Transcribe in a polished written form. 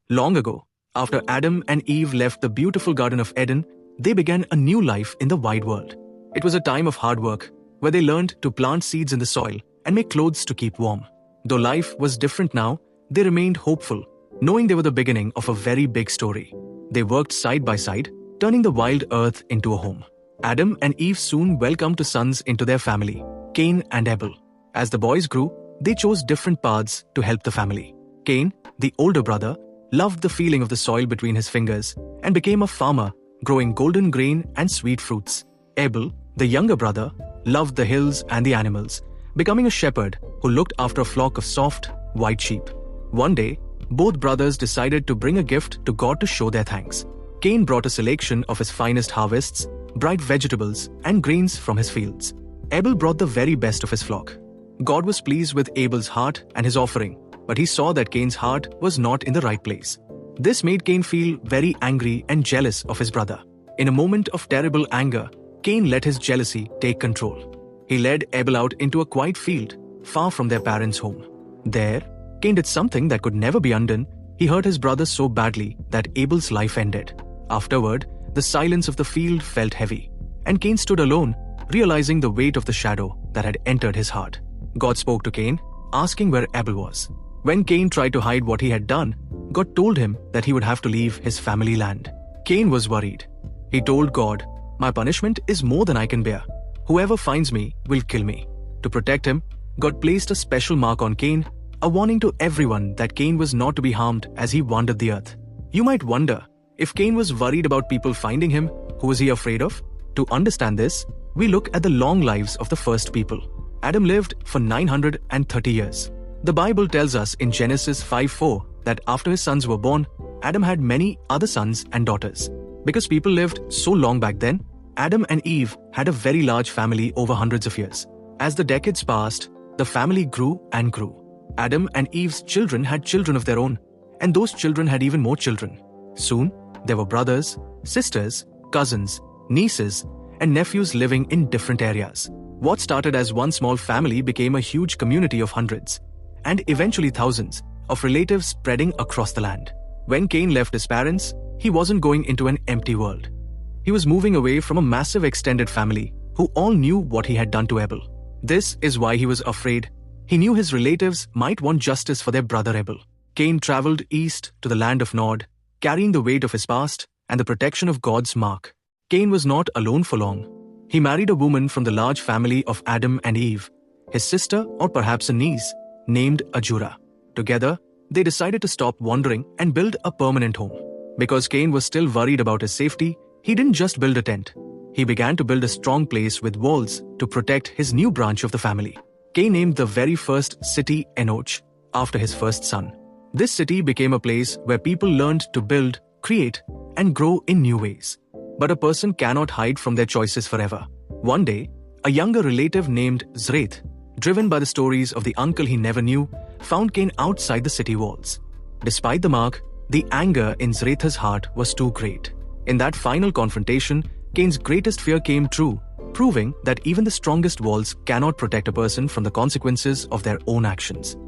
Long ago, after Adam and Eve left the beautiful Garden of Eden, they began a new life in the wide world. It was a time of hard work, where they learned to plant seeds in the soil and make clothes to keep warm. Though life was different now, they remained hopeful, knowing they were the beginning of a very big story. They worked side by side, turning the wild earth into a home. Adam and Eve soon welcomed two sons into their family, Cain and Abel. As the boys grew, they chose different paths to help the family. Cain, the older brother, loved the feeling of the soil between his fingers and became a farmer, growing golden grain and sweet fruits. Abel, the younger brother, loved the hills and the animals, becoming a shepherd who looked after a flock of soft, white sheep. One day, both brothers decided to bring a gift to God to show their thanks. Cain brought a selection of his finest harvests, bright vegetables, and grains from his fields. Abel brought the very best of his flock. God was pleased with Abel's heart and his offering, but he saw that Cain's heart was not in the right place. This made Cain feel very angry and jealous of his brother. In a moment of terrible anger, Cain let his jealousy take control. He led Abel out into a quiet field, far from their parents' home. There, Cain did something that could never be undone. He hurt his brother so badly that Abel's life ended. Afterward, the silence of the field felt heavy, and Cain stood alone, realizing the weight of the shadow that had entered his heart. God spoke to Cain, asking where Abel was. When Cain tried to hide what he had done, God told him that he would have to leave his family land. Cain was worried. He told God, "My punishment is more than I can bear. Whoever finds me will kill me." To protect him, God placed a special mark on Cain, a warning to everyone that Cain was not to be harmed as he wandered the earth. You might wonder, if Cain was worried about people finding him, who was he afraid of? To understand this, we look at the long lives of the first people. Adam lived for 930 years. The Bible tells us in Genesis 5:4 that after his sons were born, Adam had many other sons and daughters. Because people lived so long back then, Adam and Eve had a very large family over hundreds of years. As the decades passed, the family grew and grew. Adam and Eve's children had children of their own, and those children had even more children. Soon, there were brothers, sisters, cousins, nieces, and nephews living in different areas. What started as one small family became a huge community of hundreds, and eventually thousands, of relatives spreading across the land. When Cain left his parents, he wasn't going into an empty world. He was moving away from a massive extended family who all knew what he had done to Abel. This is why he was afraid. He knew his relatives might want justice for their brother Abel. Cain traveled east to the land of Nod, carrying the weight of his past and the protection of God's mark. Cain was not alone for long. He married a woman from the large family of Adam and Eve, his sister or perhaps a niece, named Ajura. Together, they decided to stop wandering and build a permanent home. Because Cain was still worried about his safety, he didn't just build a tent. He began to build a strong place with walls to protect his new branch of the family. Cain named the very first city Enoch, after his first son. This city became a place where people learned to build, create, and grow in new ways. But a person cannot hide from their choices forever. One day, a younger relative named Zreth, driven by the stories of the uncle he never knew, found Cain outside the city walls. Despite the mark, the anger in Zreth's heart was too great. In that final confrontation, Cain's greatest fear came true, proving that even the strongest walls cannot protect a person from the consequences of their own actions.